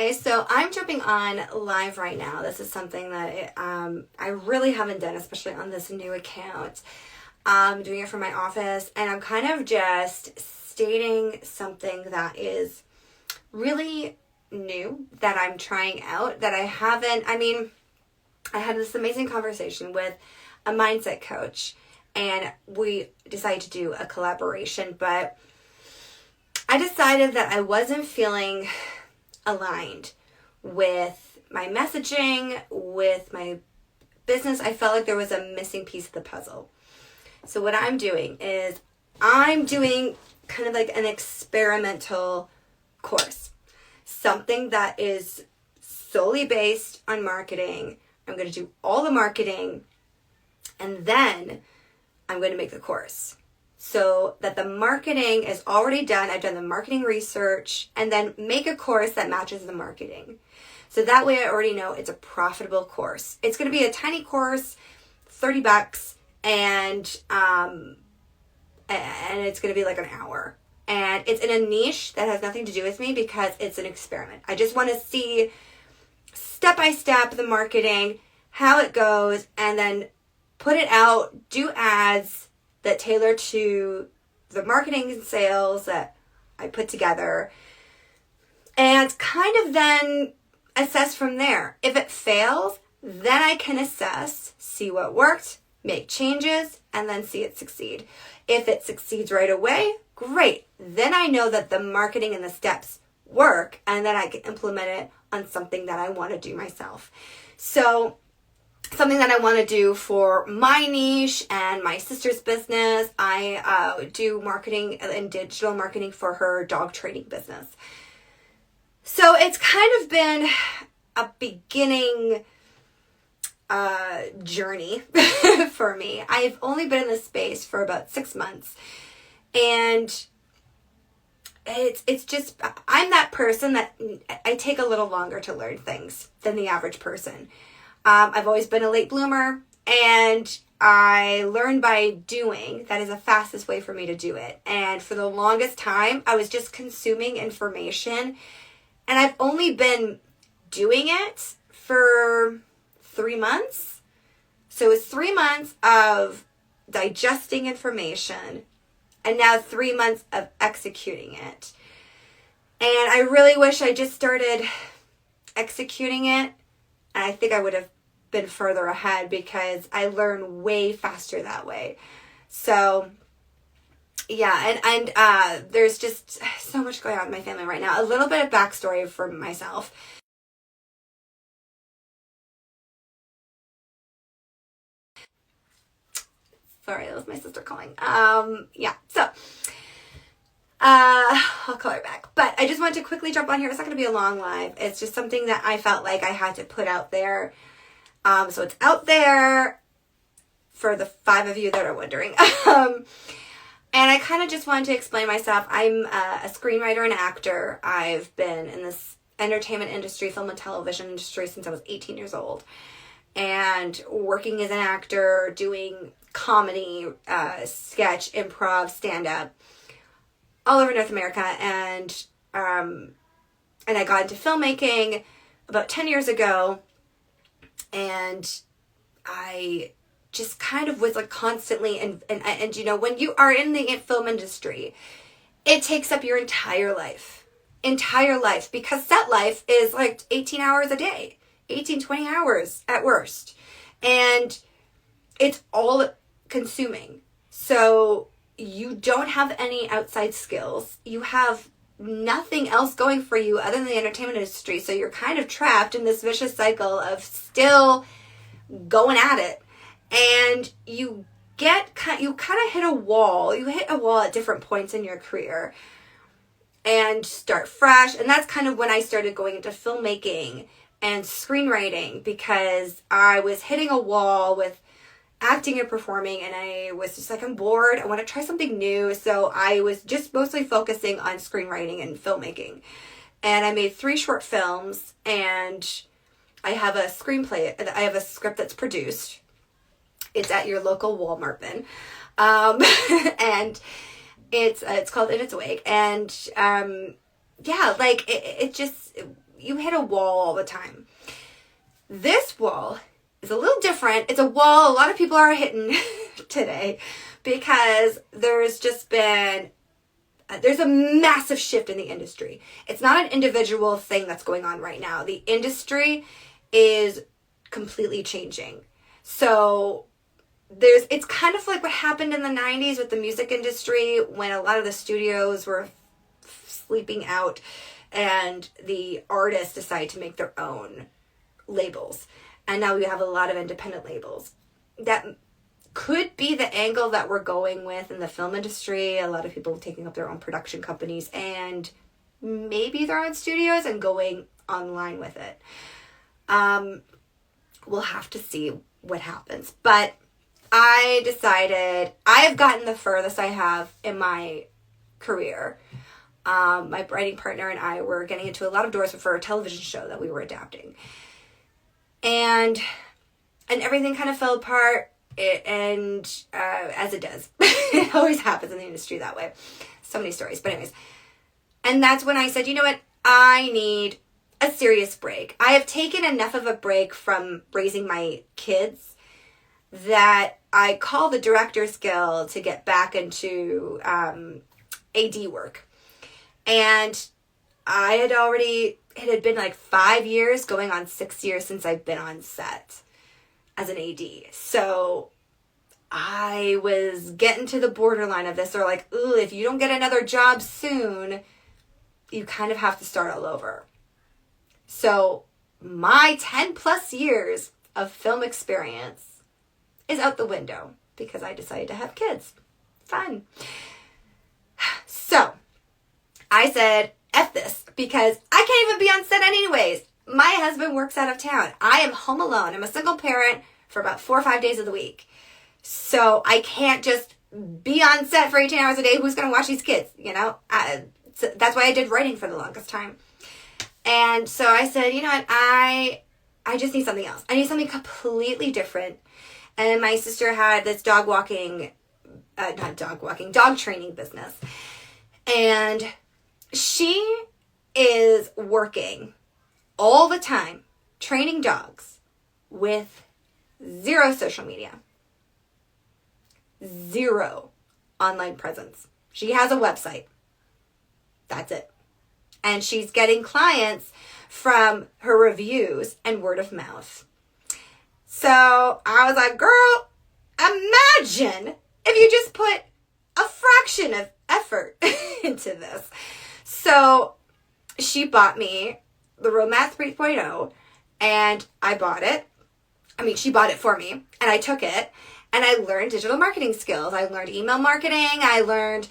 guys, so I'm jumping on live right now. This is something that I really haven't done, especially on this new account. I'm doing it from my office, and I'm kind of just stating something that is really new that I'm trying out, that I haven't, I had this amazing conversation with a mindset coach, and we decided to do a collaboration, but I decided that I wasn't feeling aligned with my messaging, with my business. I felt like there was a missing piece of the puzzle. So what I'm doing is I'm doing kind of like an experimental course, something that is solely based on marketing. I'm going to do all the marketing, and then I'm going to make the course. So that the marketing is already done. I've done the marketing research, and then make a course that matches the marketing. So that way I already know it's a profitable course. It's going to be a tiny course, $30, and it's going to be like an hour. And it's in a niche that has nothing to do with me because it's an experiment. I just want to see step by step the marketing, how it goes, and then put it out, do ads that tailor to the marketing and sales that I put together, and kind of then assess from there. If it fails, then I can assess, see what worked, make changes, and then see it succeed. If it succeeds right away, great. Then I know that the marketing and the steps work, and then I can implement it on something that I want to do myself. So something that I want to do for my niche and my sister's business, I do marketing and digital marketing for her dog training business. So it's kind of been a beginning journey for me. I've only been in this space for about 6 months, and it's just, I'm that person that I take a little longer to learn things than the average person. I've always been a late bloomer, and I learned by doing. That is the fastest way for me to do it. And for the longest time, I was just consuming information, and I've only been doing it for 3 months. So it's 3 months of digesting information, and now 3 months of executing it. And I really wish I just started executing it. And I think I would have been further ahead because I learn way faster that way. So, yeah, and there's just so much going on in my family right now. A little bit of backstory for myself. Sorry, that was my sister calling. So I'll call her back. But I just wanted to quickly jump on here. It's not going to be a long live. It's just something that I felt like I had to put out there. So it's out there for the 5 of you that are wondering. And I kind of just wanted to explain myself. I'm a screenwriter and actor. I've been in this entertainment industry, film and television industry, since I was 18 years old. And working as an actor, doing comedy, sketch, improv, stand-up, all over North America, and I got into filmmaking about 10 years ago, and I just kind of was like constantly, and you know, when you are in the film industry, it takes up your entire life, because set life is like 18 hours a day, 20 hours at worst, and it's all consuming. So you don't have any outside skills. You have nothing else going for you other than the entertainment industry. So you're kind of trapped in this vicious cycle of still going at it. And you kind of hit a wall. You hit a wall at different points in your career and start fresh. And that's kind of when I started going into filmmaking and screenwriting, because I was hitting a wall with acting and performing, and I was just like, I'm bored. I want to try something new. So I was just mostly focusing on screenwriting and filmmaking. And I made 3 short films, and I have a screenplay. I have a script that's produced. It's at your local Walmart bin. And it's called In Its Wake. And, yeah, like it just, you hit a wall all the time. This wall is a little different. It's a wall a lot of people are hitting today because there's a massive shift in the industry. It's not an individual thing that's going on right now. The industry is completely changing. So it's kind of like what happened in the 90s with the music industry when a lot of the studios were sleeping out and the artists decided to make their own labels. And now we have a lot of independent labels. That could be the angle that we're going with in the film industry. A lot of people taking up their own production companies and maybe their own studios and going online with it. We'll have to see what happens. But I decided I have gotten the furthest I have in my career. My writing partner and I were getting into a lot of doors for a television show that we were adapting. And everything kind of fell apart. As it does. It always happens in the industry that way. So many stories. But anyways. And that's when I said, you know what? I need a serious break. I have taken enough of a break from raising my kids that I call the Director's Guild to get back into AD work. And it had been like 5 years, going on 6 years since I've been on set as an AD. So I was getting to the borderline of this. They're like, ooh, if you don't get another job soon, you kind of have to start all over. So my 10 plus years of film experience is out the window because I decided to have kids. Fun. So I said, F this, because I can't even be on set anyways. My husband works out of town. I am home alone. I'm a single parent for about 4 or 5 days of the week. So I can't just be on set for 18 hours a day. Who's going to watch these kids? You know, so that's why I did writing for the longest time. And so I said, you know what? I just need something else. I need something completely different. And my sister had this dog training business. And she is working all the time training dogs with 0 social media, 0 online presence. She has a website. That's it. And she's getting clients from her reviews and word of mouth. So I was like, girl, imagine if you just put a fraction of effort into this. So she bought me the Roadmap 3.0 and I bought it. I mean, she bought it for me and I took it and I learned digital marketing skills. I learned email marketing. I learned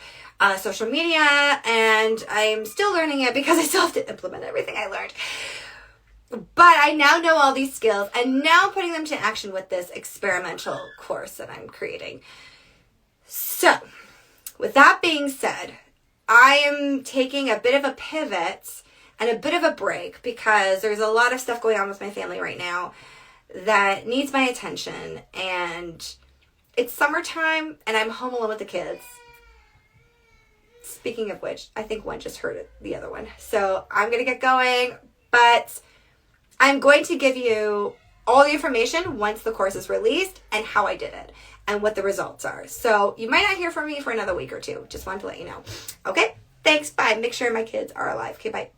social media, and I'm still learning it because I still have to implement everything I learned. But I now know all these skills and now I'm putting them to action with this experimental course that I'm creating. So with that being said, I am taking a bit of a pivot and a bit of a break because there's a lot of stuff going on with my family right now that needs my attention, and it's summertime and I'm home alone with the kids. Speaking of which, I think one just heard the other one. So I'm going to get going, but I'm going to give you all the information once the course is released and how I did it and what the results are. So you might not hear from me for another week or two. Just wanted to let you know. Okay, thanks. Bye. Make sure my kids are alive. Okay, bye.